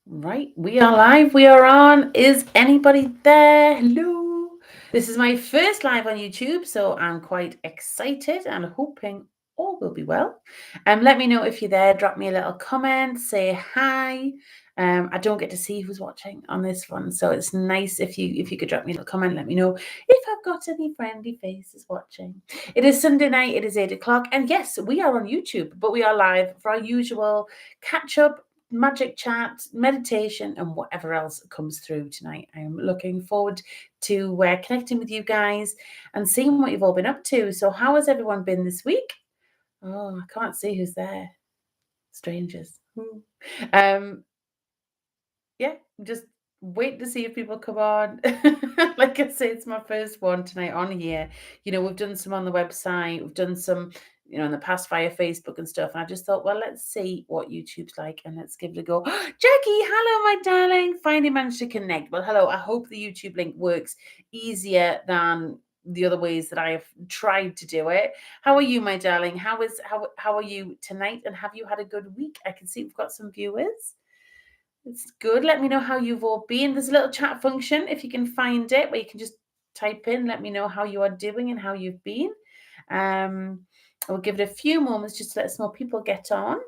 Right, we are live. We are on. Is anybody there? Hello. This is my first live on YouTube, so I'm quite excited and hoping all will be well. Let me know if you're there. Drop me a little comment. Say hi. I don't get to see who's watching on this one, so it's nice if you could drop me a little comment. Let me know if I've got any friendly faces watching. It is Sunday night. It is 8 o'clock, and yes, we are on YouTube, but we are live for our usual catch up magic chat, meditation, and whatever else comes through tonight. I am looking forward to connecting with you guys and seeing what you've all been up to. So, how has everyone been this week? Oh, I can't see who's there. Strangers. Um, yeah, just wait to see if people come on. Like I say, it's my first one tonight on here. We've done some on the website, we've done some, in the past via Facebook and stuff. And I just thought, well, let's see what YouTube's like and let's give it a go. Jackie, hello, my darling. Finally managed to connect. Well, hello. I hope the YouTube link works easier than the other ways that I have tried to do it. How are you, my darling? How are you tonight? And have you had a good week? I can see we've got some viewers. It's good. Let me know how you've all been. There's a little chat function if you can find it where you can just type in, let me know how you are doing and how you've been. I'll give it a few moments just to let some more people get on.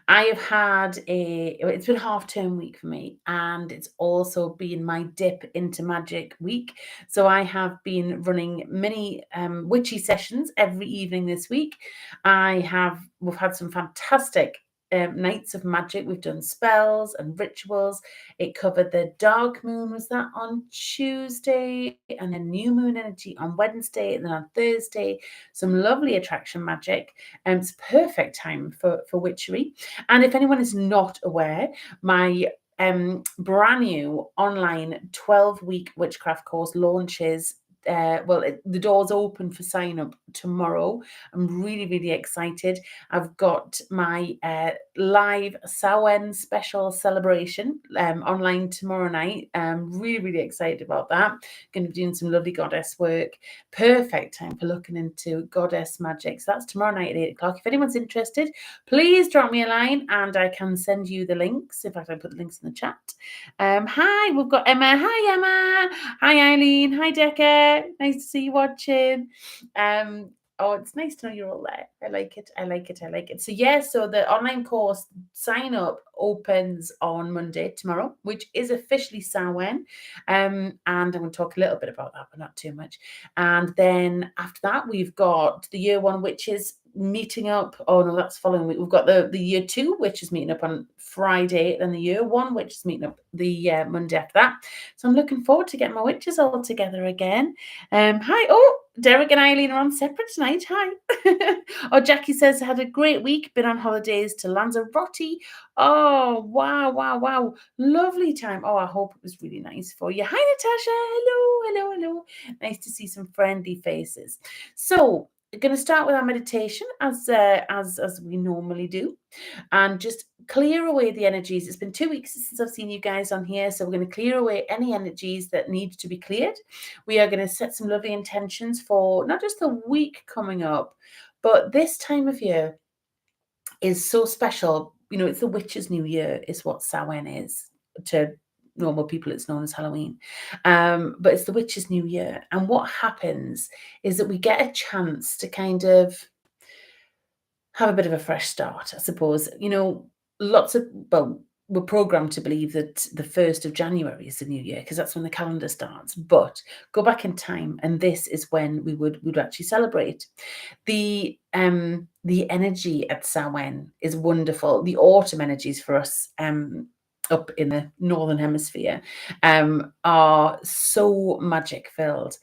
I have it's been half term week for me, and it's also been my dip into magic week. So I have been running mini witchy sessions every evening this week. We've had some fantastic nights of magic. We've done spells and rituals. It covered the dark moon, was that on Tuesday, and then new moon energy on Wednesday, and then on Thursday, some lovely attraction magic. It's perfect time for witchery. And if anyone is not aware, my brand new online 12-week witchcraft course launches. The doors open for sign up tomorrow. I'm really, really excited. I've got my live Samhain special celebration online tomorrow night. I'm really, really excited about that. Going to be doing some lovely goddess work. Perfect time for looking into goddess magic. So that's tomorrow night at 8 o'clock. If anyone's interested, please drop me a line and I can send you the links. In fact, I put the links in the chat. Hi, we've got Emma. Hi, Emma. Hi, Eileen. Hi, Decca. Nice to see you watching. Oh, it's nice to know you're all there. I like it. I like it. I like it. So, so the online course sign up opens on Monday, tomorrow, which is officially Samhain. And I'm going to talk a little bit about that, but not too much. And then after that, we've got the year one, which is meeting up. Oh no, that's following week. We've got the year two, which is meeting up on Friday, then the year one, which is meeting up the Monday after that. So I'm looking forward to getting my witches all together again. Hi. Oh, Derek and Eileen are on separate tonight. Hi. Oh, Jackie says, had a great week, been on holidays to Lanzarote. Oh, wow, wow, wow. Lovely time. Oh, I hope it was really nice for you. Hi, Natasha. Hello, hello, hello. Nice to see some friendly faces. So, we're going to start with our meditation as we normally do, and just clear away the energies. It's been 2 weeks since I've seen you guys on here, so we're going to clear away any energies that need to be cleared. We are going to set some lovely intentions for not just the week coming up, but this time of year is so special. It's the witch's new year is what Samhain is. To normal people, it's known as Halloween. But it's the witch's new year. And what happens is that we get a chance to kind of have a bit of a fresh start, I suppose. We're programmed to believe that the 1st of January is the new year because that's when the calendar starts. But go back in time, and this is when we'd actually celebrate. The energy at Samhain is wonderful. The autumn energies for us up in the northern hemisphere are so magic filled.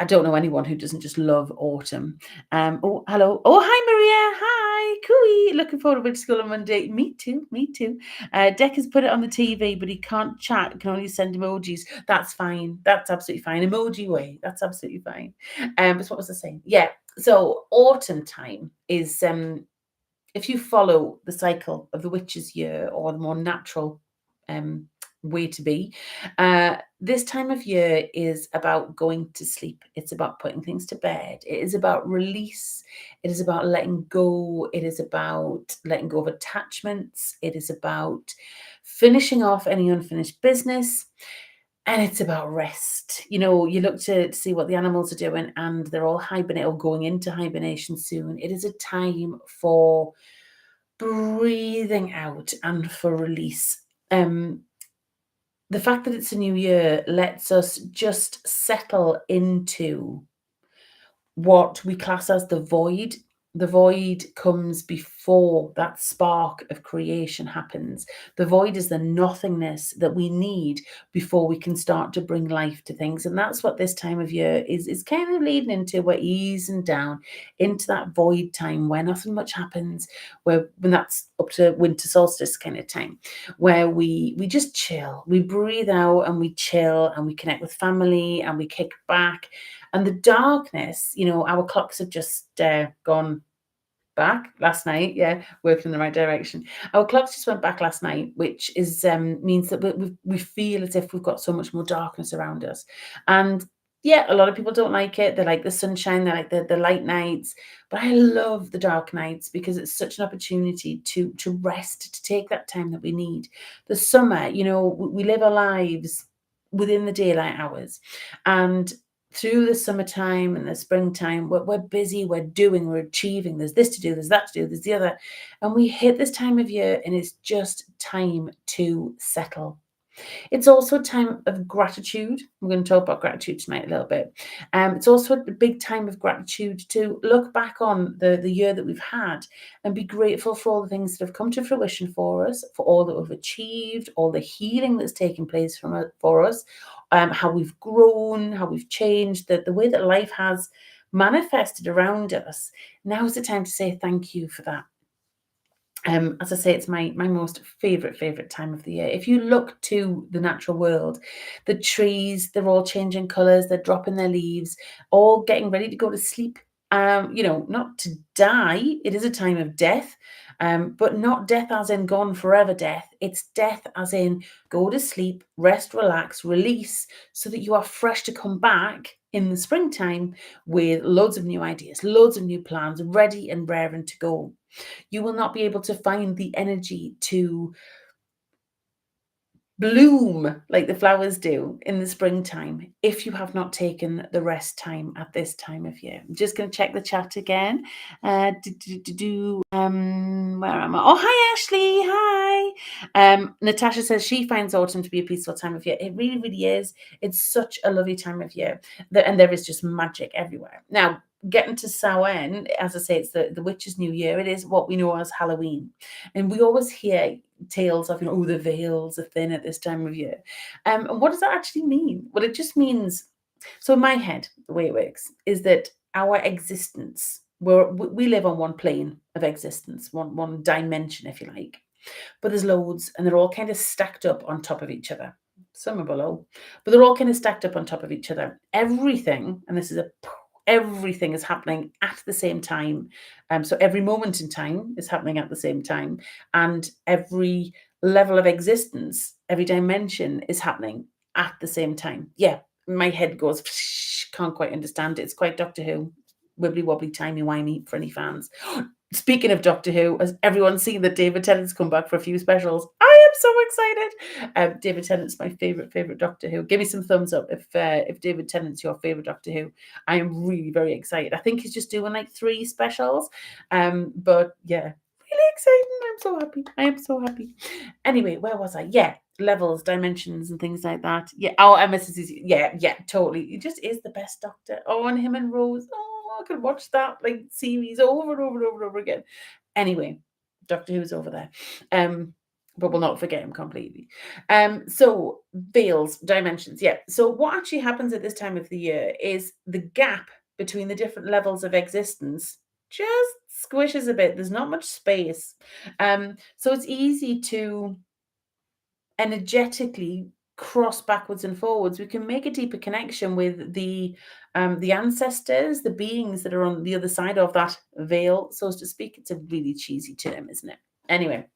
I don't know anyone who doesn't just love autumn. Oh, hello. Oh, hi, Maria. Hi, Cooey. Looking forward to Witch School on Monday. Me too. Me too. Deck has put it on the TV, but he can't chat. Can only send emojis. That's fine. That's absolutely fine. Emoji way. That's absolutely fine. But what was I saying? Yeah. So autumn time is if you follow the cycle of the witch's year or the more natural way to be. This time of year is about going to sleep. It's about putting things to bed. It is about release. It is about letting go. It is about letting go of attachments. It is about finishing off any unfinished business. And it's about rest. You look to see what the animals are doing, and they're all hibernating or going into hibernation soon. It is a time for breathing out and for release. The fact that it's a new year lets us just settle into what we class as the void. The void comes before that spark of creation happens. The void is the nothingness that we need before we can start to bring life to things. And that's what this time of year is kind of leading into. We're easing down into that void time where nothing much happens, when that's up to winter solstice kind of time, where we just chill. We breathe out and we chill and we connect with family and we kick back. And the darkness, our clocks have just gone back last night. Yeah, working in the right direction. Our clocks just went back last night, which is means that we feel as if we've got so much more darkness around us. And yeah, a lot of people don't like it. They like the sunshine, they like the light nights. But I love the dark nights because it's such an opportunity to rest, to take that time that we need. The summer, we live our lives within the daylight hours. And through the summertime and the springtime, we're busy, we're doing, we're achieving. There's this to do, there's that to do, there's the other. And we hit this time of year and it's just time to settle. It's also a time of gratitude. We're going to talk about gratitude tonight a little bit. It's also a big time of gratitude to look back on the year that we've had and be grateful for all the things that have come to fruition for us, for all that we've achieved, all the healing that's taken place for us, how we've grown, how we've changed, the way that life has manifested around us. Now is the time to say thank you for that. As I say, it's my most favorite time of the year. If you look to the natural world, the trees, they're all changing colors, they're dropping their leaves, all getting ready to go to sleep. Not to die. It is a time of death, but not death as in gone forever death. It's death as in go to sleep, rest, relax, release, so that you are fresh to come back in the springtime with loads of new ideas, loads of new plans, ready and raring to go. You will not be able to find the energy to bloom like the flowers do in the springtime if you have not taken the rest time at this time of year. I'm just going to check the chat again. Where am I? Oh, hi, Ashley. Hi. Natasha says she finds autumn to be a peaceful time of year. It really, really is. It's such a lovely time of year. And there is just magic everywhere. Now, getting to Samhain, as I say, it's the witch's new year. It is what we know as Halloween. And we always hear tales of, the veils are thin at this time of year. And what does that actually mean? Well, it just means, so in my head, the way it works is that our existence, we live on one plane of existence, one dimension, if you like. But there's loads, and they're all kind of stacked up on top of each other. Some are below, but they're all kind of stacked up on top of each other. Everything, and this is everything is happening at the same time. So every moment in time is happening at the same time, and every level of existence, every dimension is happening at the same time. Yeah, my head goes, can't quite understand it. It's quite Doctor Who, wibbly wobbly, timey wimey for any fans. Speaking of Doctor Who, has everyone seen that David Tennant's come back for a few specials? I am so excited. David Tennant's my favorite Doctor Who. Give me some thumbs up if David Tennant's your favorite Doctor Who. I am really very excited. I think he's just doing like 3 specials. But yeah, really exciting. I'm so happy. I am so happy. Anyway, where was I? Yeah, levels, dimensions, and things like that. Yeah. Oh, and Mrs. Yeah, totally. He just is the best Doctor. Oh, and him and Rose. Oh, I could watch that like series over and over and over and over again. Anyway, Doctor Who's over there. But we'll not forget him completely. So veils, dimensions, yeah. So what actually happens at this time of the year is the gap between the different levels of existence just squishes a bit. There's not much space. So it's easy to energetically cross backwards and forwards. We can make a deeper connection with the ancestors, the beings that are on the other side of that veil, so to speak. It's a really cheesy term, isn't it? Anyway,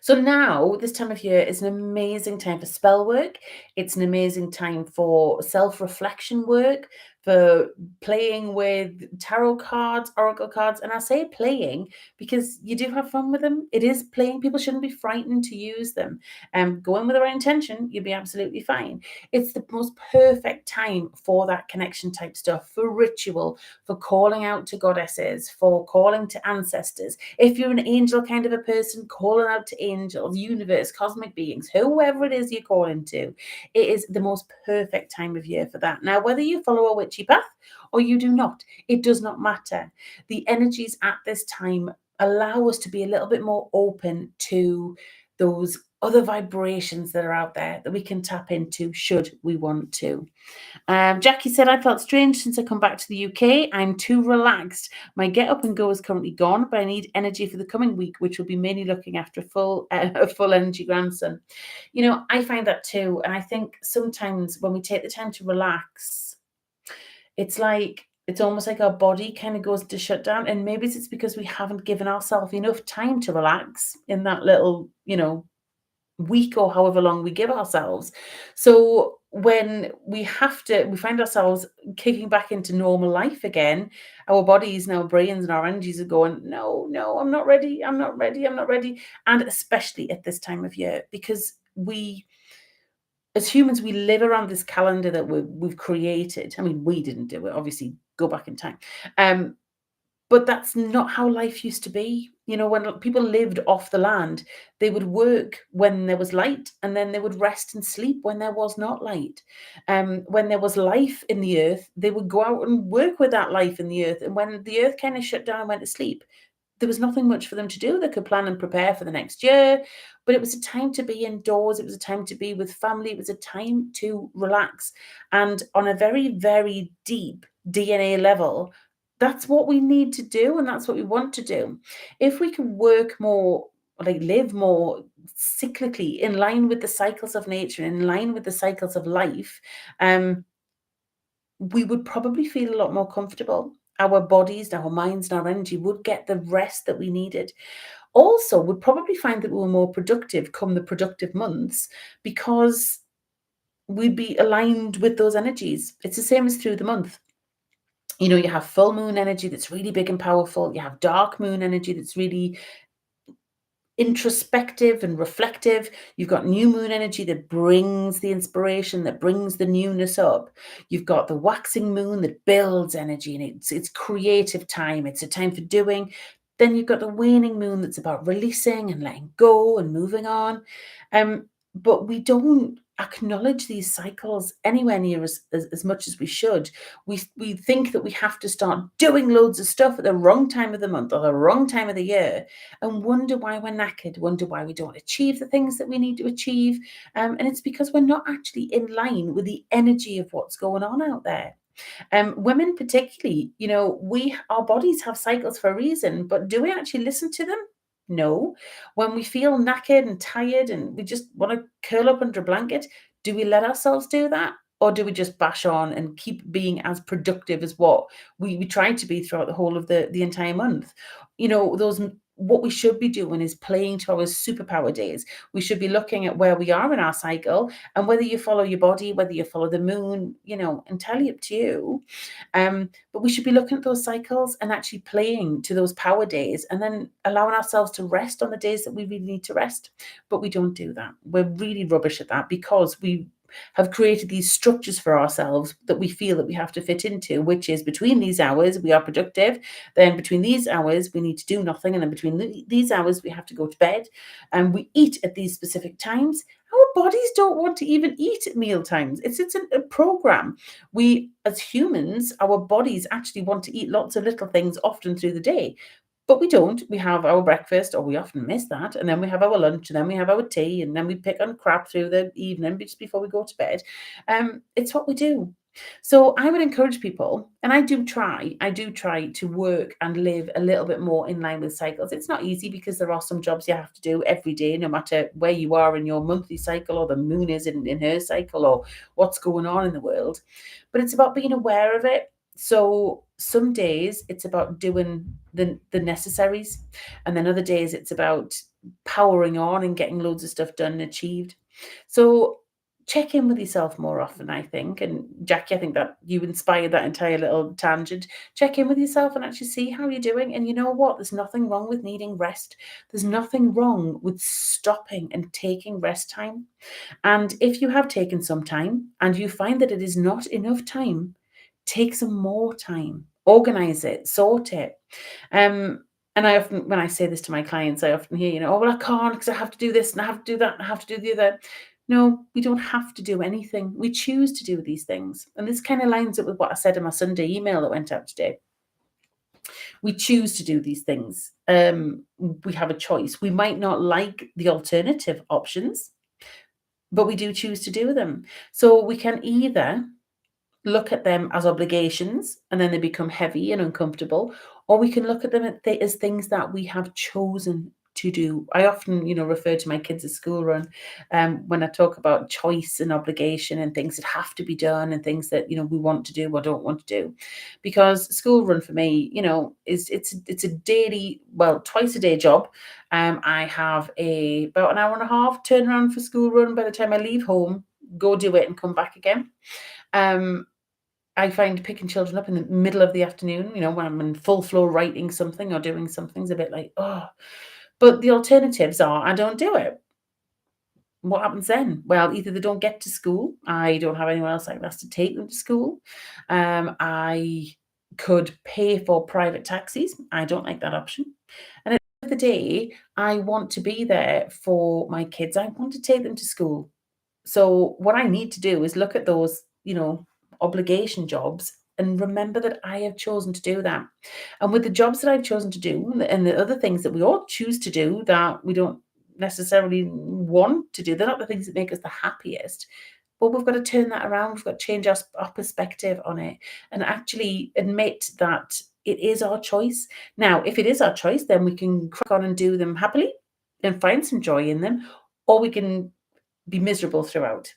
So now, this time of year is an amazing time for spell work. It's an amazing time for self-reflection work, for playing with tarot cards, oracle cards. And I say playing because you do have fun with them. It is playing. People shouldn't be frightened to use them. Go in with the right intention, you'll be absolutely fine. It's the most perfect time for that connection type stuff, for ritual, for calling out to goddesses, for calling to ancestors. If you're an angel kind of a person, calling out to angels, universe, cosmic beings, whoever it is you're calling to, it is the most perfect time of year for that. Now, whether you follow a witchy path or you do not, it does not matter. The energies at this time allow us to be a little bit more open to those other vibrations that are out there that we can tap into should we want to. Jackie said, I felt strange since I come back to the UK. I'm too relaxed. My get up and go is currently gone, but I need energy for the coming week, which will be mainly looking after a full energy grandson. I find that too. And I think sometimes when we take the time to relax, it's almost like our body kind of goes to shut down. And maybe it's because we haven't given ourselves enough time to relax in that little, week or however long we give ourselves. So when we find ourselves kicking back into normal life again, our bodies and our brains and our energies are going, no, no, I'm not ready. I'm not ready. I'm not ready. And especially at this time of year, because as humans, we live around this calendar that we've created. I mean, we didn't do it, obviously, go back in time. Um, but that's not how life used to be. When people lived off the land, they would work when there was light, and then they would rest and sleep when there was not light. When there was life in the earth, they would go out and work with that life in the earth. And when the earth kind of shut down and went to sleep, there was nothing much for them to do. They could plan and prepare for the next year, but it was a time to be indoors. It was a time to be with family. It was a time to relax. And on a very, very deep DNA level, that's what we need to do, and that's what we want to do. If we can work more, like live more cyclically in line with the cycles of nature, in line with the cycles of life, um, we would probably feel a lot more comfortable. Our bodies, our minds, and our energy would get the rest that we needed. Also, would probably find that we were more productive come the productive months because we'd be aligned with those energies. It's the same as through the month. You have full moon energy that's really big and powerful. You have dark moon energy that's really introspective and reflective. You've got new moon energy that brings the inspiration, that brings the newness up. You've got the waxing moon that builds energy, and it's creative time. It's a time for doing. Then you've got the waning moon that's about releasing and letting go and moving on. But we don't acknowledge these cycles anywhere near as much as we should. We think that we have to start doing loads of stuff at the wrong time of the month or the wrong time of the year, and wonder why we're knackered, wonder why we don't achieve the things that we need to achieve. And it's because we're not actually in line with the energy of what's going on out there. Women, particularly, our bodies have cycles for a reason, but do we actually listen to them? No. When we feel knackered and tired and we just want to curl up under a blanket, do we let ourselves do that? Or do we just bash on and keep being as productive as what we tried to be throughout the whole of the entire month? What we should be doing is playing to our superpower days. We should be looking at where we are in our cycle, and whether you follow your body, whether you follow the moon, entirely up to you. But we should be looking at those cycles and actually playing to those power days, and then allowing ourselves to rest on the days that we really need to rest. But we don't do that. We're really rubbish at that because we have created these structures for ourselves that we feel that we have to fit into, which is between these hours we are productive, then between these hours we need to do nothing, and then between these hours we have to go to bed, and we eat at these specific times. Our bodies don't want to even eat at meal times. It's a program. We, as humans, our bodies actually want to eat lots of little things often through the day. But we don't. We have our breakfast, or we often miss that, and then we have our lunch, and then we have our tea, and then we pick on crap through the evening just before we go to bed. It's what we do. So I would encourage people, and I do try to work and live a little bit more in line with cycles. It's not easy because there are some jobs you have to do every day, no matter where you are in your monthly cycle, or the moon is in her cycle, or what's going on in the world. But it's about being aware of it, So some days it's about doing the necessaries, and then other days it's about powering on and getting loads of stuff done and achieved. So check in with yourself more often, I think. And Jackie, I think that you inspired that entire little tangent. Check in with yourself and actually see how you're doing. And you know what? There's nothing wrong with needing rest. There's nothing wrong with stopping and taking rest time. And if you have taken some time and you find that it is not enough time, take some more time, organize it, sort it. Um, and I often, when I say this to my clients, I often hear, oh, well, I can't because I have to do this and I have to do that and I have to do the other. No, we don't have to do anything. We choose to do these things. And this kind of lines up with what I said in my Sunday email that went out today. We choose to do these things. We have a choice. We might not like the alternative options, but we do choose to do them. So we can either look at them as obligations and then they become heavy and uncomfortable, or we can look at them as things that we have chosen to do. I often, refer to my kids' school run when I talk about choice and obligation and things that have to be done and things that we want to do or don't want to do, because school run for me, is it's a daily, well, twice a day job. I have about an hour and a half turnaround for school run by the time I leave home, go do it and come back again. I find picking children up in the middle of the afternoon, when I'm in full flow writing something or doing something's a bit like, oh. But the alternatives are I don't do it. What happens then? Well, either they don't get to school. I don't have anyone else that has to take them to school. I could pay for private taxis. I don't like that option. And at the end of the day, I want to be there for my kids. I want to take them to school. So what I need to do is look at those, obligation jobs and remember that I have chosen to do that. And with the jobs that I've chosen to do and the other things that we all choose to do that we don't necessarily want to do, they're not the things that make us the happiest. But we've got to turn that around. We've got to change our perspective on it and actually admit that it is our choice. Now, if it is our choice, then we can crack on and do them happily and find some joy in them, or we can be miserable throughout.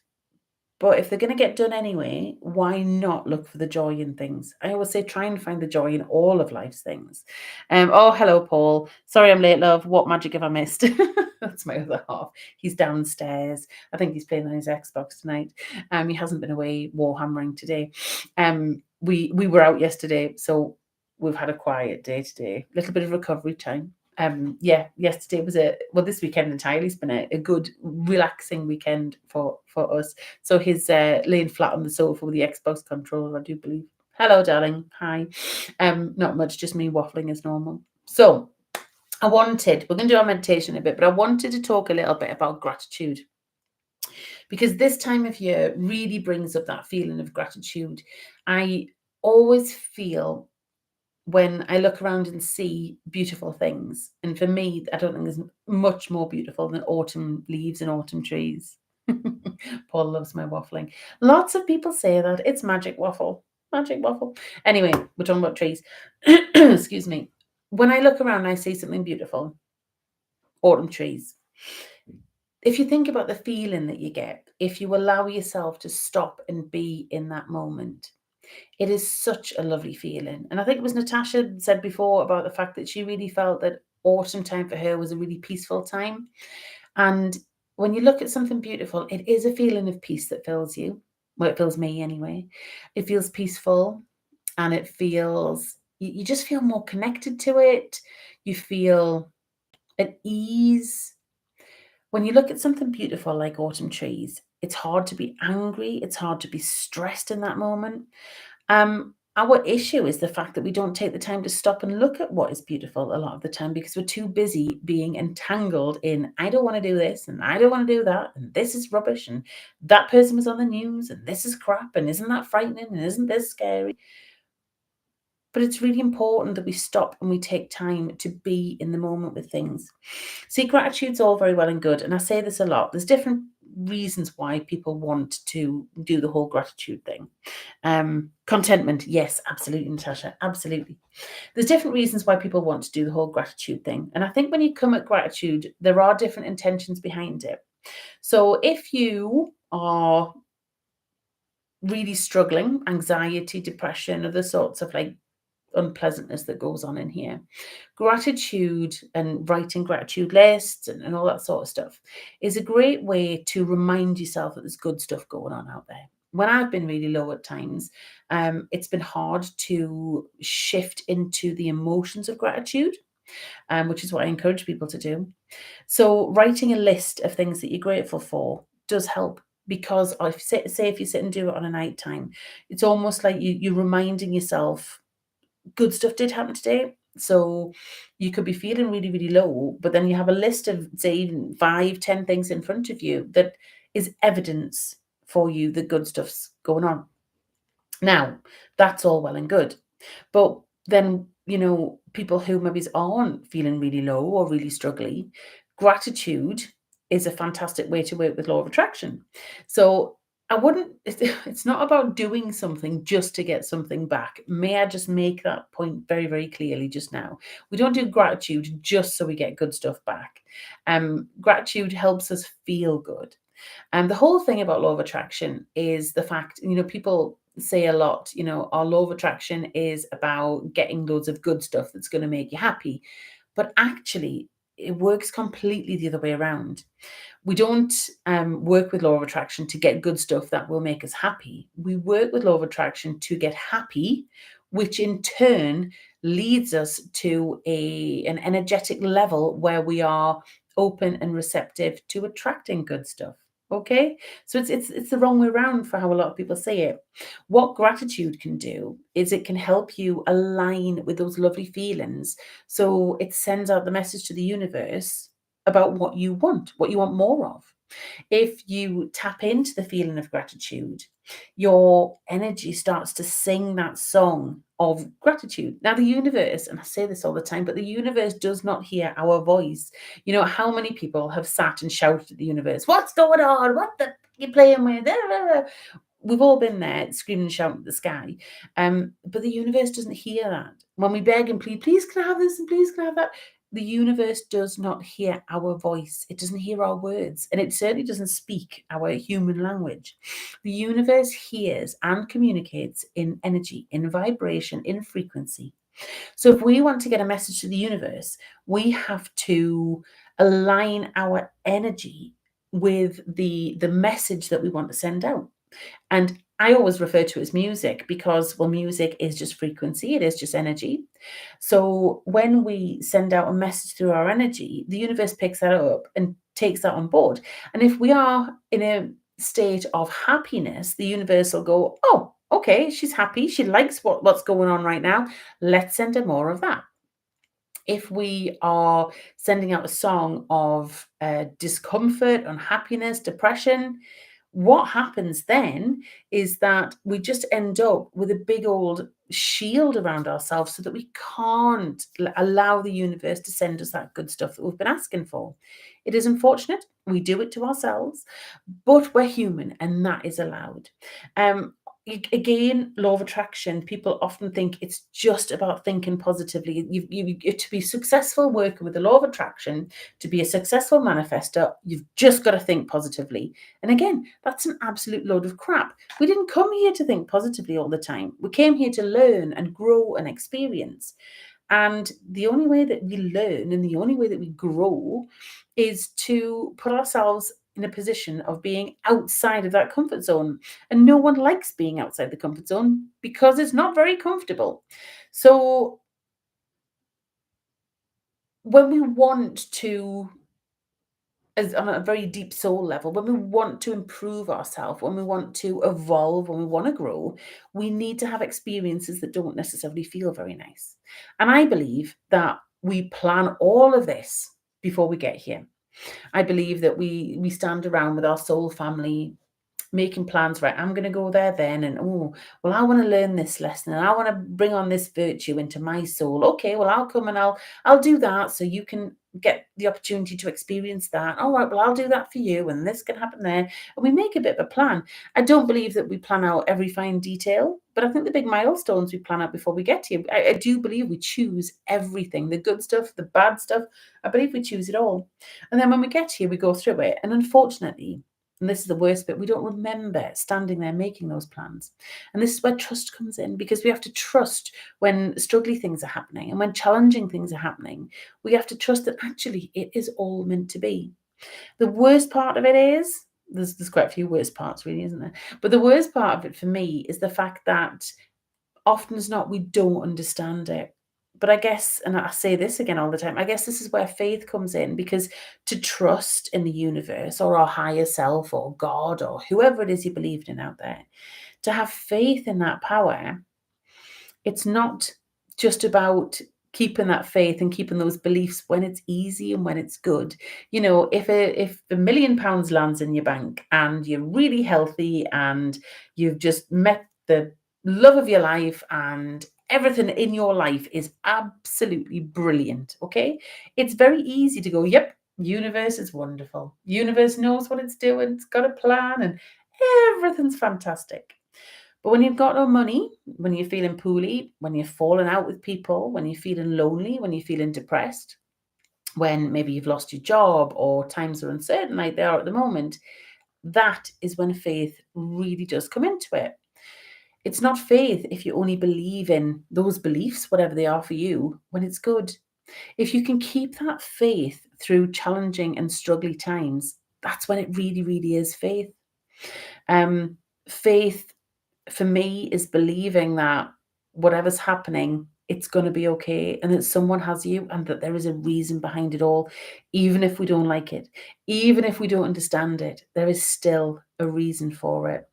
But if they're going to get done anyway, why not look for the joy in things? I always say try and find the joy in all of life's things. Oh, hello, Paul. Sorry I'm late, love. What magic have I missed? That's my other half. He's downstairs. I think he's playing on his Xbox tonight. He hasn't been away warhammering today. We were out yesterday, so we've had a quiet day today. A little bit of recovery time. Yesterday was this weekend entirely has been a good relaxing weekend for us. So he's laying flat on the sofa with the Xbox controller, I do believe. Hello, darling. Hi. Not much, just me waffling as normal. So we're going to do our meditation a bit, but I wanted to talk a little bit about gratitude, because this time of year really brings up that feeling of gratitude. I always feel when I look around and see beautiful things. And for me, I don't think there's much more beautiful than autumn leaves and autumn trees. Paul loves my waffling. Lots of people say that it's magic waffle. Magic waffle. Anyway, we're talking about trees. Excuse me. When I look around and I see something beautiful, autumn trees. If you think about the feeling that you get, if you allow yourself to stop and be in that moment, it is such a lovely feeling. And I think it was Natasha said before about the fact that she really felt that autumn time for her was a really peaceful time. And when you look at something beautiful, it is a feeling of peace that fills you. Well, it fills me anyway. It feels peaceful and it feels, you just feel more connected to it. You feel at ease. When you look at something beautiful like autumn trees, it's hard to be angry. It's hard to be stressed in that moment. Our issue is the fact that we don't take the time to stop and look at what is beautiful a lot of the time because we're too busy being entangled in, I don't want to do this and I don't want to do that and this is rubbish and that person was on the news and this is crap and isn't that frightening and isn't this scary? But it's really important that we stop and we take time to be in the moment with things. See, gratitude's all very well and good, and I say this a lot. There's different reasons why people want to do the whole gratitude thing. Contentment, yes, absolutely, Natasha, absolutely. There's different reasons why people want to do the whole gratitude thing. And I think when you come at gratitude, there are different intentions behind it. So if you are really struggling, anxiety, depression, other sorts of like unpleasantness that goes on in here. Gratitude and writing gratitude lists and all that sort of stuff is a great way to remind yourself that there's good stuff going on out there. When I've been really low at times, it's been hard to shift into the emotions of gratitude, which is what I encourage people to do. So, writing a list of things that you're grateful for does help because say if you sit and do it on a night time, it's almost like you're reminding yourself good stuff did happen today. So you could be feeling really, really low, but then you have a list of, say, even 5, 10 things in front of you that is evidence for you that good stuff's going on. Now, that's all well and good. But then, people who maybe aren't feeling really low or really struggling, gratitude is a fantastic way to work with law of attraction. So I wouldn't, it's not about doing something just to get something back. May I just make that point very, very clearly just now? We don't do gratitude just so we get good stuff back. Gratitude helps us feel good. And the whole thing about law of attraction is the fact, people say a lot, our law of attraction is about getting loads of good stuff that's going to make you happy. But actually, it works completely the other way around. We don't work with law of attraction to get good stuff that will make us happy. We work with law of attraction to get happy, which in turn leads us to an energetic level where we are open and receptive to attracting good stuff. Okay, so it's the wrong way around for how a lot of people say it. What gratitude can do is it can help you align with those lovely feelings. So it sends out the message to the universe about what you want more of. If you tap into the feeling of gratitude, your energy starts to sing that song of gratitude. Now, the universe, and I say this all the time, but the universe does not hear our voice. How many people have sat and shouted at the universe, "What's going on? What the you playing with?" We've all been there screaming and shouting at the sky. But the universe doesn't hear that. When we beg and plead, please can I have this and please can I have that? The universe does not hear our voice. It doesn't hear our words. And it certainly doesn't speak our human language. The universe hears and communicates in energy, in vibration, in frequency. So if we want to get a message to the universe, we have to align our energy with the message that we want to send out. And I always refer to it as music because, well, music is just frequency, it is just energy. So when we send out a message through our energy, the universe picks that up and takes that on board. And if we are in a state of happiness, the universe will go, oh, okay, she's happy. She likes what's going on right now. Let's send her more of that. If we are sending out a song of discomfort, unhappiness, depression, what happens then is that we just end up with a big old shield around ourselves so that we can't allow the universe to send us that good stuff that we've been asking for. It is unfortunate. We do it to ourselves, but we're human and that is allowed. Um, Again, law of attraction, people often think it's just about thinking positively. To be successful working with the law of attraction, to be a successful manifester, you've just got to think positively. And again, that's an absolute load of crap. We didn't come here to think positively all the time. We came here to learn and grow and experience. And the only way that we learn and the only way that we grow is to put ourselves in a position of being outside of that comfort zone. And no one likes being outside the comfort zone because it's not very comfortable. So when we want to, as on a very deep soul level, when we want to improve ourselves, when we want to evolve, when we want to grow, we need to have experiences that don't necessarily feel very nice. And I believe that we plan all of this before we get here. I believe that we stand around with our soul family making plans, right? I'm going to go there then. And oh, well, I want to learn this lesson and I want to bring on this virtue into my soul. Okay, well, I'll come and I'll do that so you can get the opportunity to experience that. All right, well, I'll do that for you and this can happen there. And we make a bit of a plan. I don't believe that we plan out every fine detail, but I think the big milestones we plan out before we get here. I do believe we choose everything, the good stuff, the bad stuff. I believe we choose it all. And then when we get here, we go through it. And unfortunately, and this is the worst bit, we don't remember standing there making those plans. And this is where trust comes in, because we have to trust when struggly things are happening and when challenging things are happening. We have to trust that actually it is all meant to be. The worst part of it is, there's quite a few worst parts really, isn't there? But the worst part of it for me is the fact that often as not, we don't understand it. But I guess, and I say this again all the time, I guess this is where faith comes in, because to trust in the universe or our higher self or God or whoever it is you believed in out there, to have faith in that power, it's not just about keeping that faith and keeping those beliefs when it's easy and when it's good. If £1 million lands in your bank and you're really healthy and you've just met the love of your life and everything in your life is absolutely brilliant, okay? It's very easy to go, yep, universe is wonderful. Universe knows what it's doing. It's got a plan and everything's fantastic. But when you've got no money, when you're feeling poorly, when you're falling out with people, when you're feeling lonely, when you're feeling depressed, when maybe you've lost your job or times are uncertain like they are at the moment, that is when faith really does come into it. It's not faith if you only believe in those beliefs, whatever they are for you, when it's good. If you can keep that faith through challenging and struggling times, that's when it really, really is faith. Faith for me is believing that whatever's happening, it's going to be okay, and that someone has you, and that there is a reason behind it all. Even if we don't like it, even if we don't understand it, there is still a reason for it.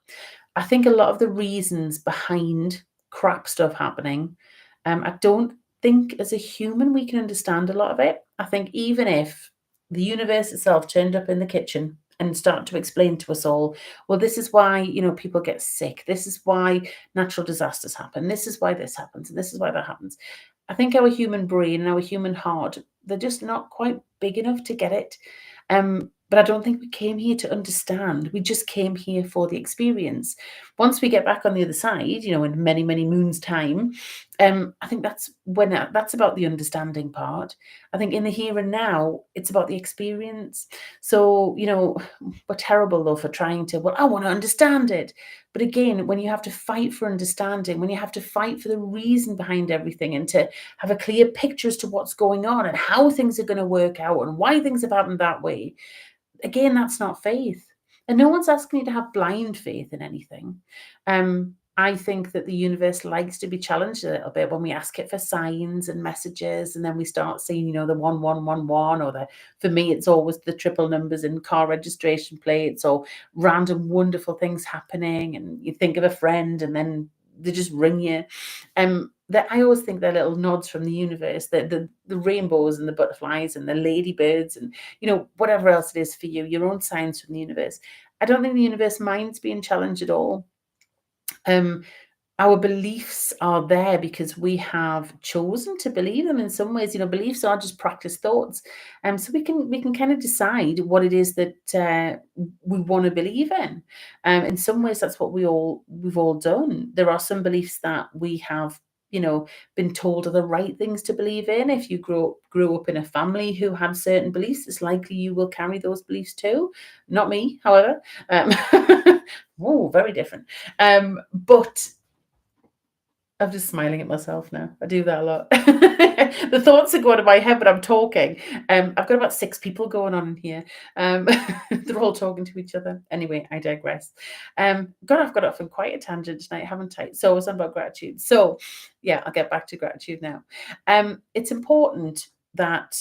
I think a lot of the reasons behind crap stuff happening, I don't think as a human we can understand a lot of it. I think even if the universe itself turned up in the kitchen and started to explain to us all, well, this is why, people get sick. This is why natural disasters happen. This is why this happens. And this is why that happens. I think our human brain and our human heart, they're just not quite big enough to get it. But I don't think we came here to understand. We just came here for the experience. Once we get back on the other side, in many, many moons' time, I think that's when that's about the understanding part. I think in the here and now, it's about the experience. So, we're terrible though for trying to, well, I want to understand it. But again, when you have to fight for understanding, when you have to fight for the reason behind everything and to have a clear picture as to what's going on and how things are going to work out and why things have happened that way, again, that's not faith. And no one's asking you to have blind faith in anything. I think that the universe likes to be challenged a little bit when we ask it for signs and messages, and then we start seeing, the 1111, or for me, it's always the triple numbers in car registration plates, or random wonderful things happening, and you think of a friend and then they just ring you. That I always think they're little nods from the universe, the rainbows and the butterflies and the ladybirds and whatever else it is for you, your own signs from the universe. I don't think the universe minds being challenged at all. Our beliefs are there because we have chosen to believe them. In some ways, beliefs are just practice thoughts. So we can kind of decide what it is that we want to believe in. In some ways, that's what we've all done. There are some beliefs that we have been told are the right things to believe in. If you grew up in a family who had certain beliefs, it's likely you will carry those beliefs too. Not me, however. Oh, very different. But I'm just smiling at myself now. I do that a lot. The thoughts are going in my head, but I'm talking. I've got about 6 people going on in here. They're all talking to each other. Anyway, I digress. God, I've got off on quite a tangent tonight, haven't I? So it's about gratitude. So yeah, I'll get back to gratitude now. It's important that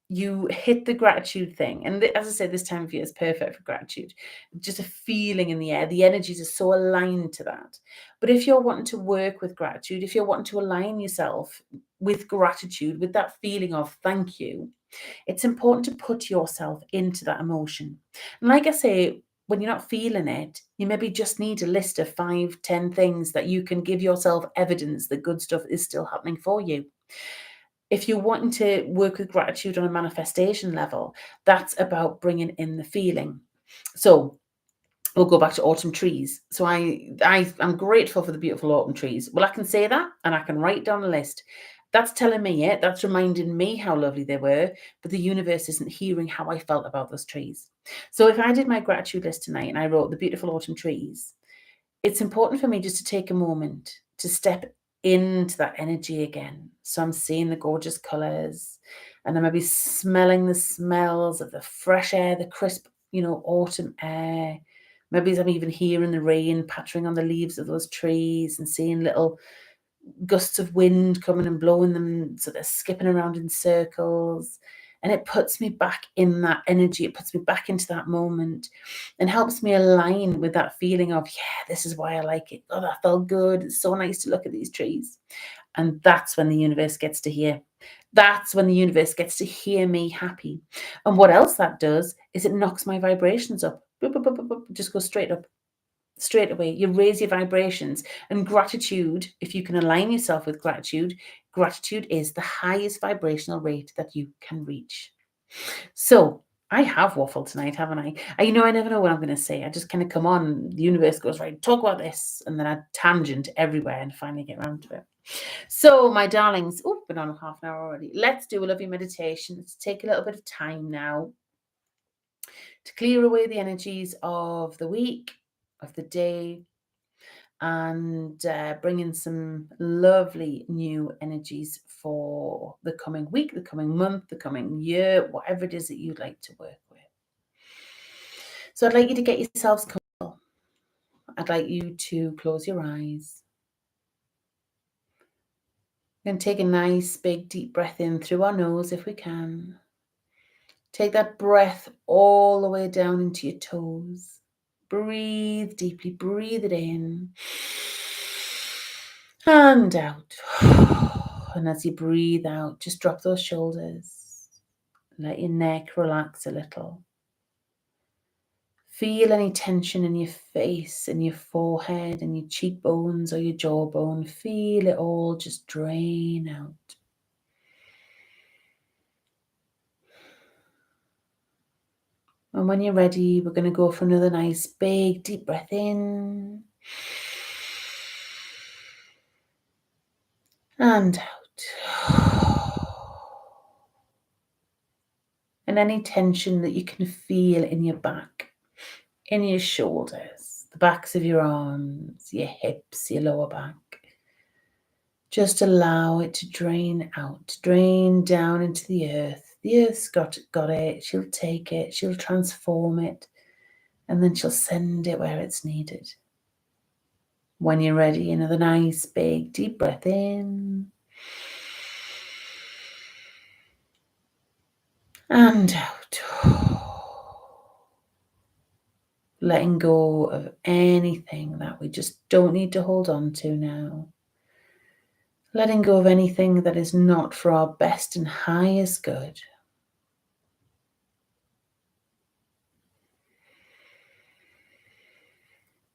you hit the gratitude thing. And as I said, this time of year is perfect for gratitude. Just a feeling in the air. The energies are so aligned to that. But if you're wanting to work with gratitude, if you're wanting to align yourself with gratitude, with that feeling of thank you, it's important to put yourself into that emotion. And like I say, when you're not feeling it, you maybe just need a list of 5, 10 things that you can give yourself evidence that good stuff is still happening for you. If you're wanting to work with gratitude on a manifestation level, that's about bringing in the feeling. So we'll go back to autumn trees. So I'm grateful for the beautiful autumn trees. Well, I can say that and I can write down a list. That's telling me it. That's reminding me how lovely they were, but the universe isn't hearing how I felt about those trees. So if I did my gratitude list tonight and I wrote the beautiful autumn trees, it's important for me just to take a moment to step into that energy again. So I'm seeing the gorgeous colours, and I'm maybe smelling the smells of the fresh air, the crisp, autumn air. Maybe I'm even hearing the rain pattering on the leaves of those trees and seeing little gusts of wind coming and blowing them so they're skipping around in circles. And it puts me back in that energy. It puts me back into that moment and helps me align with that feeling of, yeah, this is why I like it. Oh, that felt good. It's so nice to look at these trees. And that's when the universe gets to hear. That's when the universe gets to hear me happy. And what else that does is it knocks my vibrations up. Boop, boop, boop, boop, boop, just go straight up. Straight away, you raise your vibrations. And gratitude, if you can align yourself with gratitude is the highest vibrational rate that you can reach. So I have waffled tonight, haven't I? I never know what I'm going to say. I just kind of come on, the universe goes, right, talk about this, and then I tangent everywhere and finally get around to it. So my darlings, been on half an hour already. Let's do a lovely meditation. Let's take a little bit of time now to clear away the energies of the week, of the day, and bring in some lovely new energies for the coming week, the coming month, the coming year, whatever it is that you'd like to work with. So I'd like you to get yourselves comfortable. I'd like you to close your eyes and take a nice big deep breath in through our nose if we can. Take that breath all the way down into your toes. Breathe deeply, breathe it in and out. And as you breathe out, just drop those shoulders. Let your neck relax a little. Feel any tension in your face, in your forehead, in your cheekbones or your jawbone. Feel it all just drain out. And when you're ready, we're going to go for another nice big deep breath in and out. And any tension that you can feel in your back, in your shoulders, the backs of your arms, your hips, your lower back. Just allow it to drain out, drain down into the earth. The earth's got it. She'll take it. She'll transform it. And then she'll send it where it's needed. When you're ready, another nice big deep breath in. And out. Letting go of anything that we just don't need to hold on to now. Letting go of anything that is not for our best and highest good.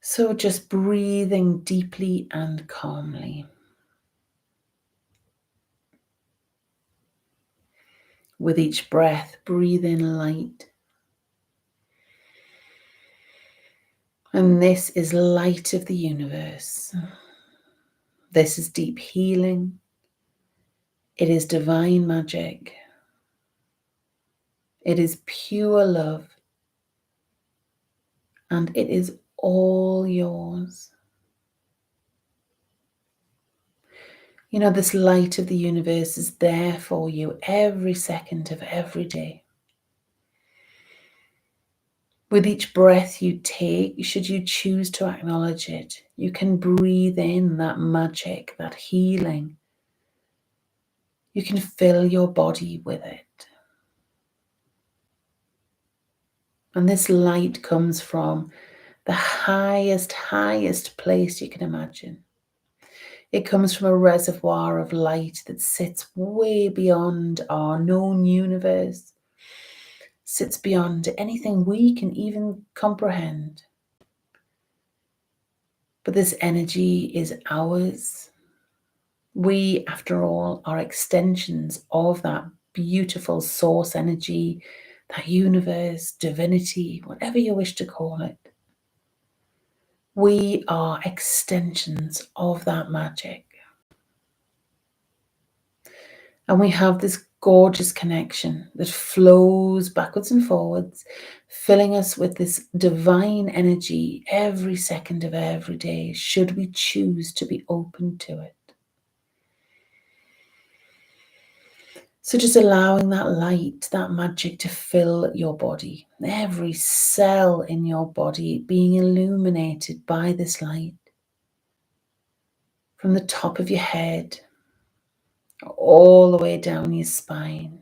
So just breathing deeply and calmly. With each breath, breathe in light. And this is light of the universe. This is deep healing. It is divine magic. It is pure love. And it is all yours. This light of the universe is there for you every second of every day. With each breath you take, should you choose to acknowledge it, you can breathe in that magic, that healing. You can fill your body with it. And this light comes from the highest place you can imagine. It comes from a reservoir of light that sits way beyond our known universe, sits beyond anything we can even comprehend. But this energy is ours. We, after all, are extensions of that beautiful source energy, that universe, divinity, whatever you wish to call it. We are extensions of that magic. And we have this gorgeous connection that flows backwards and forwards, filling us with this divine energy every second of every day, should we choose to be open to it. So just allowing that light, that magic to fill your body, every cell in your body being illuminated by this light. From the top of your head, all the way down your spine.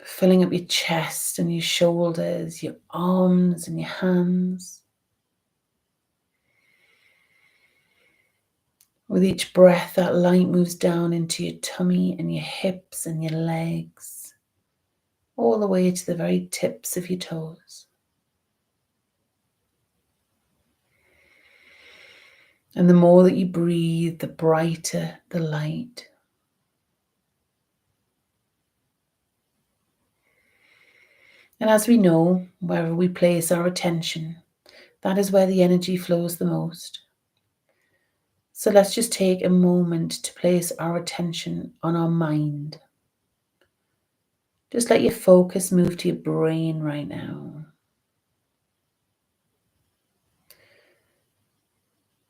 Filling up your chest and your shoulders, your arms and your hands. With each breath, that light moves down into your tummy and your hips and your legs, all the way to the very tips of your toes. And the more that you breathe, the brighter the light. And as we know, wherever we place our attention, that is where the energy flows the most. So let's just take a moment to place our attention on our mind. Just let your focus move to your brain right now.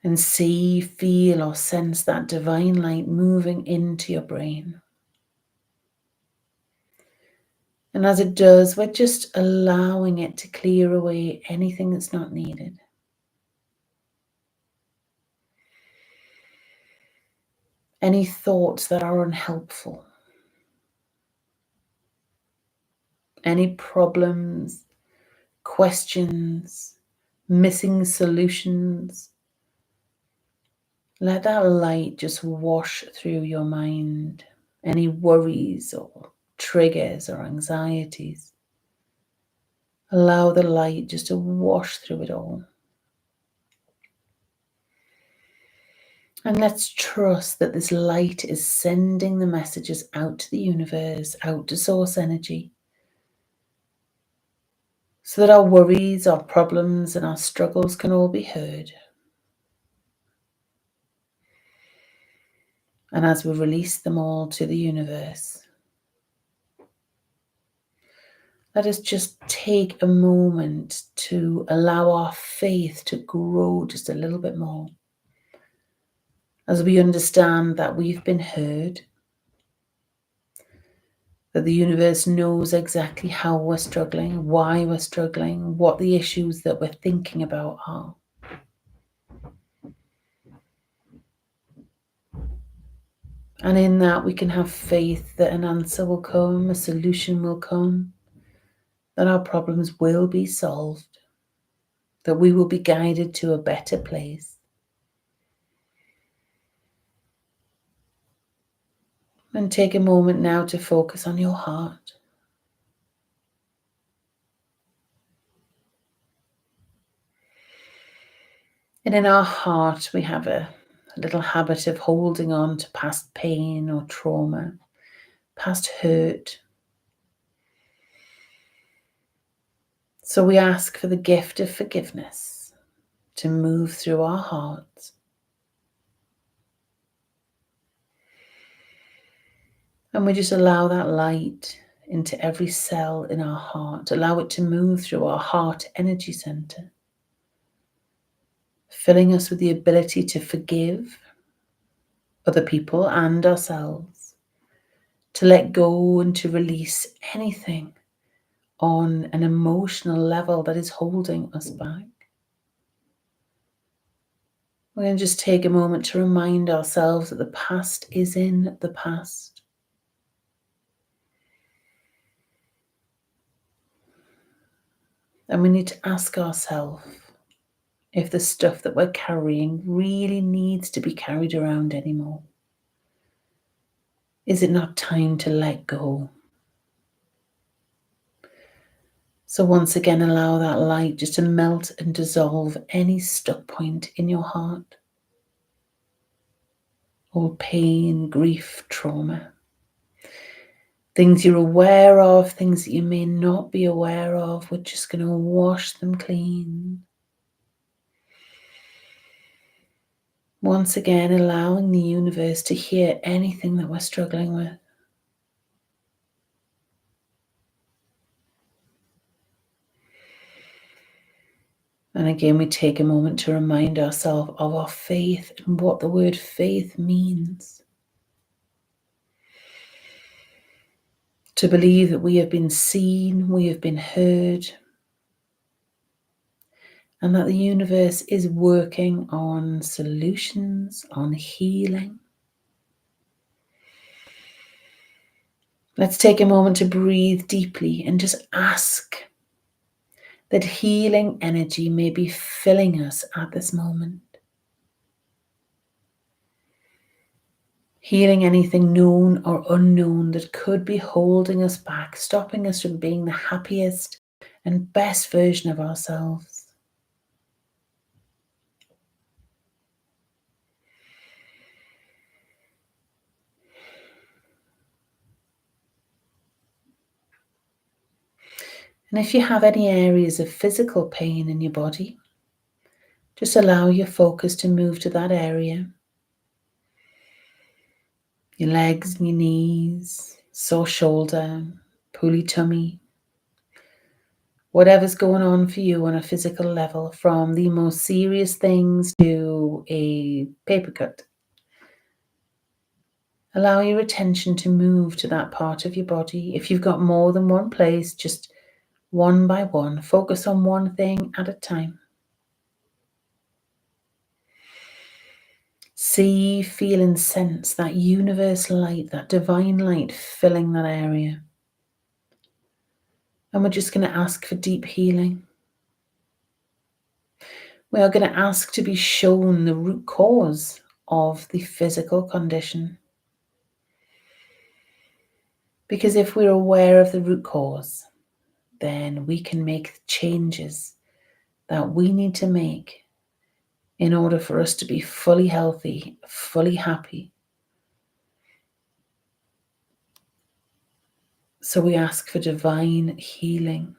And see, feel, or sense that divine light moving into your brain. And as it does, we're just allowing it to clear away anything that's not needed. Any thoughts that are unhelpful. Any problems, questions, missing solutions. Let that light just wash through your mind. Any worries or triggers or anxieties. Allow the light just to wash through it all. And let's trust that this light is sending the messages out to the universe, out to source energy, so that our worries, our problems, and our struggles can all be heard. And as we release them all to the universe, let us just take a moment to allow our faith to grow just a little bit more. As we understand that we've been heard, that the universe knows exactly how we're struggling, why we're struggling, what the issues that we're thinking about are. And in that, we can have faith that an answer will come, a solution will come, that our problems will be solved, that we will be guided to a better place. And take a moment now to focus on your heart. And in our heart, we have a little habit of holding on to past pain or trauma, past hurt. So we ask for the gift of forgiveness to move through our hearts. And we just allow that light into every cell in our heart. Allow it to move through our heart energy center, filling us with the ability to forgive other people and ourselves, to let go and to release anything on an emotional level that is holding us back. We're going to just take a moment to remind ourselves that the past is in the past. And we need to ask ourselves if the stuff that we're carrying really needs to be carried around anymore. Is it not time to let go? So once again, allow that light just to melt and dissolve any stuck point in your heart. All pain, grief, trauma. Things you're aware of, things that you may not be aware of, we're just going to wash them clean. Once again, allowing the universe to hear anything that we're struggling with. And again, we take a moment to remind ourselves of our faith and what the word faith means. To believe that we have been seen, we have been heard, and that the universe is working on solutions, on healing. Let's take a moment to breathe deeply and just ask that healing energy may be filling us at this moment. Healing anything known or unknown that could be holding us back, stopping us from being the happiest and best version of ourselves. And if you have any areas of physical pain in your body, just allow your focus to move to that area. Your legs and your knees, sore shoulder, pulley tummy, whatever's going on for you on a physical level, from the most serious things to a paper cut. Allow your attention to move to that part of your body. If you've got more than one place, just one by one, focus on one thing at a time. See, feel, and sense that universe light, that divine light filling that area. And we're just going to ask for deep healing. We are going to ask to be shown the root cause of the physical condition. Because if we're aware of the root cause, then we can make changes that we need to make in order for us to be fully healthy, fully happy. So we ask for divine healing.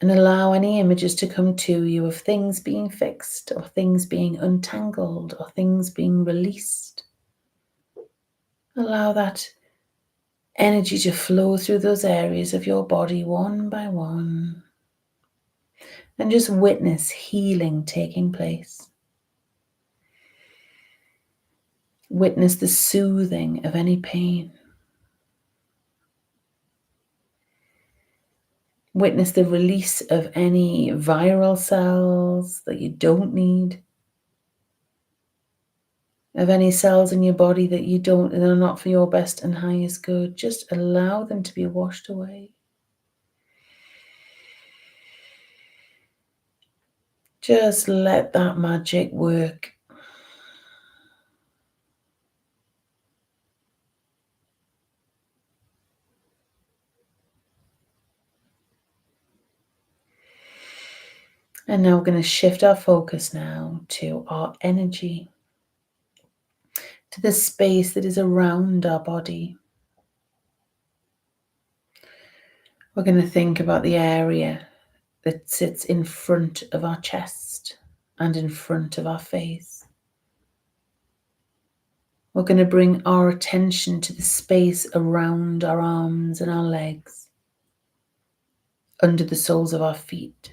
And allow any images to come to you of things being fixed, or things being untangled, or things being released. Allow that energy to flow through those areas of your body one by one. And just witness healing taking place. Witness the soothing of any pain. Witness the release of any viral cells that you don't need. Of any cells in your body that you don't, and are not for your best and highest good. Just allow them to be washed away. Just let that magic work. And now we're going to shift our focus now to our energy, to the space that is around our body. We're going to think about the area that sits in front of our chest and in front of our face. We're going to bring our attention to the space around our arms and our legs, under the soles of our feet,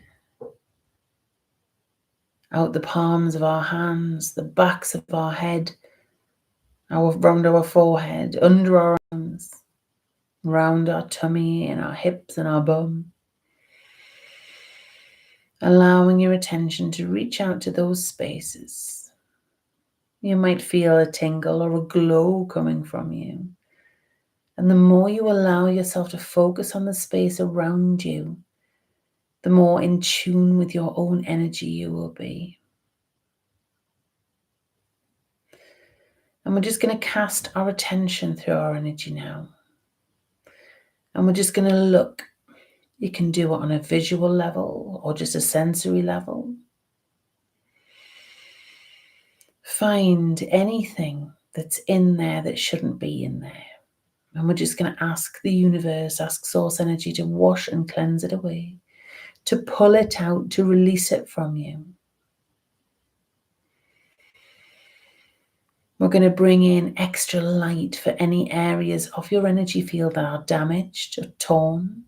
out the palms of our hands, the backs of our head, around our forehead, under our arms, around our tummy and our hips and our bum. Allowing your attention to reach out to those spaces. You might feel a tingle or a glow coming from you. And the more you allow yourself to focus on the space around you, the more in tune with your own energy you will be. And we're just going to cast our attention through our energy now. And we're just going to look. You can do it on a visual level or just a sensory level. Find anything that's in there that shouldn't be in there. And we're just going to ask the universe, ask source energy to wash and cleanse it away, to pull it out, to release it from you. We're going to bring in extra light for any areas of your energy field that are damaged or torn.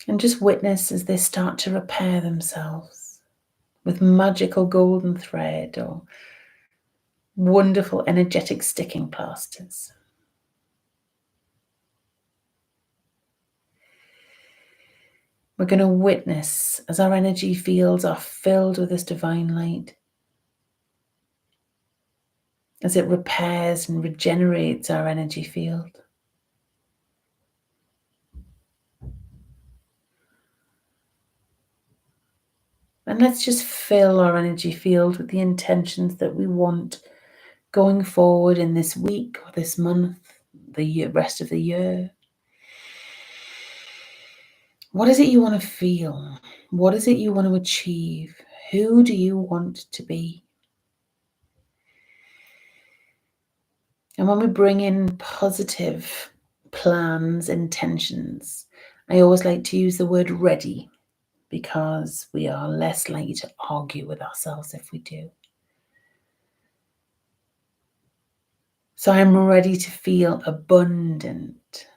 And just witness as they start to repair themselves with magical golden thread or wonderful energetic sticking plasters. We're going to witness as our energy fields are filled with this divine light, as it repairs and regenerates our energy field. And let's just fill our energy field with the intentions that we want going forward in this week or this month, the rest of the year. What is it you want to feel? What is it you want to achieve? Who do you want to be? And when we bring in positive plans, intentions, I always like to use the word ready, because we are less likely to argue with ourselves if we do. So I'm ready to feel abundant.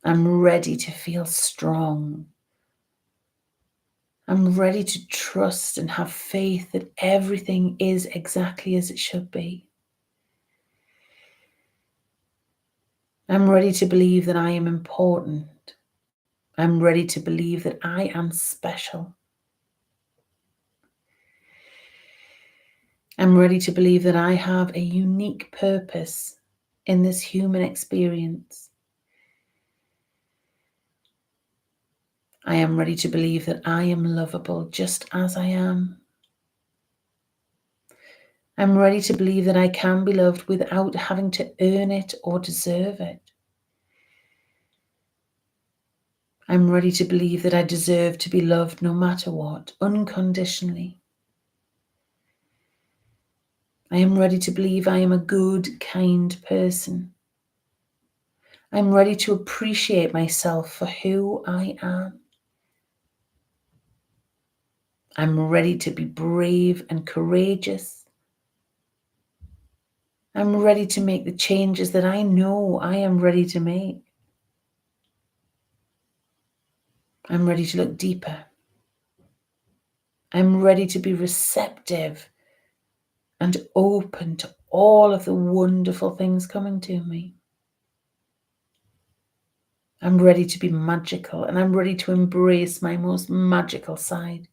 I'm ready to feel strong. I'm ready to trust and have faith that everything is exactly as it should be. I'm ready to believe that I am important. I'm ready to believe that I am special. I'm ready to believe that I have a unique purpose in this human experience. I am ready to believe that I am lovable just as I am. I'm ready to believe that I can be loved without having to earn it or deserve it. I'm ready to believe that I deserve to be loved no matter what, unconditionally. I am ready to believe I am a good, kind person. I'm ready to appreciate myself for who I am. I'm ready to be brave and courageous. I'm ready to make the changes that I know I am ready to make. I'm ready to look deeper. I'm ready to be receptive and open to all of the wonderful things coming to me. I'm ready to be magical, and I'm ready to embrace my most magical side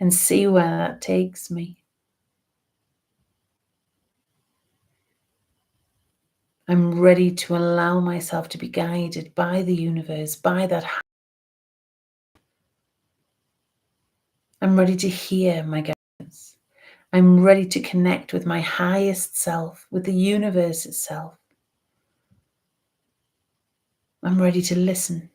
and see where that takes me. I'm ready to allow myself to be guided by the universe, by that. I'm ready to hear my guidance. I'm ready to connect with my highest self, with the universe itself. I'm ready to listen.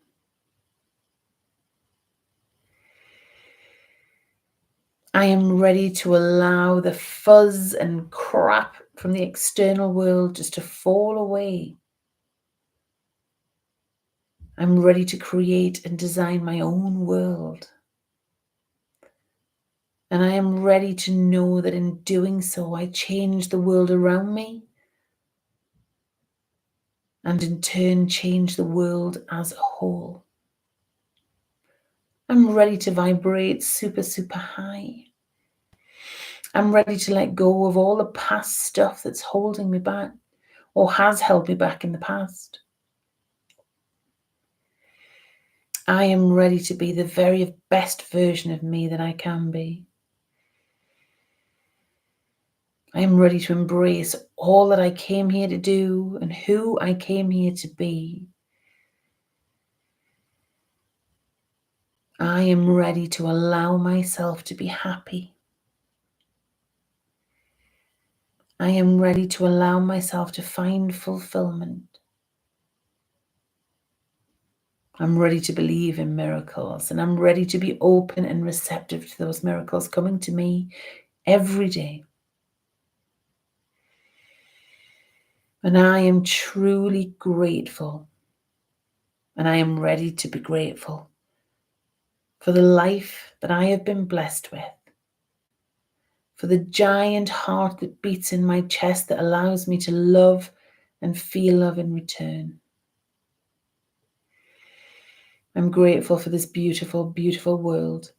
I am ready to allow the fuzz and crap from the external world just to fall away. I'm ready to create and design my own world. And I am ready to know that in doing so, I change the world around me, and in turn change the world as a whole. I'm ready to vibrate super, super high. I'm ready to let go of all the past stuff that's holding me back or has held me back in the past. I am ready to be the very best version of me that I can be. I am ready to embrace all that I came here to do and who I came here to be. I am ready to allow myself to be happy. I am ready to allow myself to find fulfillment. I'm ready to believe in miracles, and I'm ready to be open and receptive to those miracles coming to me every day. And I am truly grateful, and I am ready to be grateful for the life that I have been blessed with, for the giant heart that beats in my chest that allows me to love and feel love in return. I'm grateful for this beautiful, beautiful world,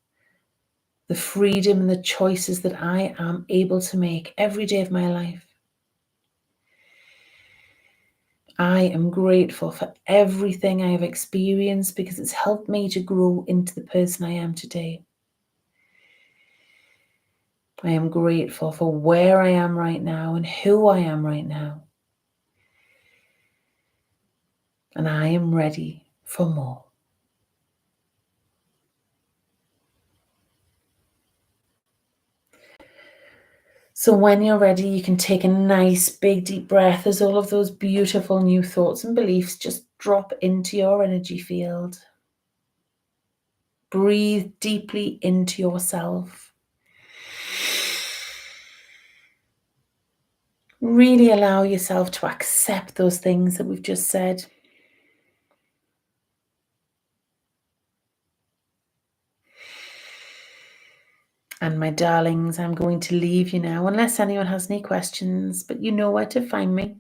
the freedom and the choices that I am able to make every day of my life. I am grateful for everything I have experienced because it's helped me to grow into the person I am today. I am grateful for where I am right now and who I am right now. And I am ready for more. So when you're ready, you can take a nice big deep breath as all of those beautiful new thoughts and beliefs just drop into your energy field. Breathe deeply into yourself. Really allow yourself to accept those things that we've just said. And my darlings, I'm going to leave you now, unless anyone has any questions, but you know where to find me.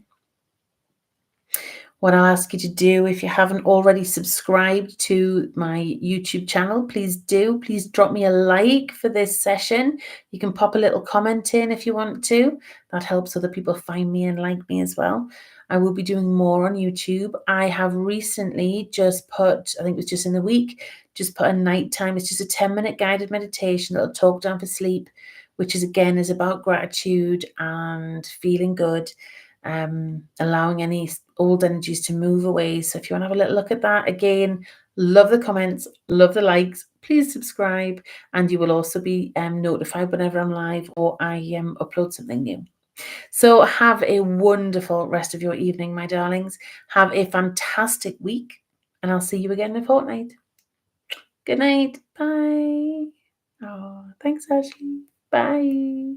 What I'll ask you to do, if you haven't already subscribed to my YouTube channel, please do. Please drop me a like for this session. You can pop a little comment in if you want to. That helps other people find me and like me as well. I will be doing more on YouTube. I have recently just put, I think it was just in the week, just put a nighttime. It's just a 10-minute guided meditation that'll talk down for sleep, which is about gratitude and feeling good. Allowing any old energies to move away. So if you want to have a little look at that, again, love the comments, love the likes, please subscribe, and you will also be notified whenever I'm live or I upload something new. So have a wonderful rest of your evening, my darlings. Have a fantastic week, and I'll see you again in a fortnight. Good night. Bye. Oh, thanks, Ashley. Bye.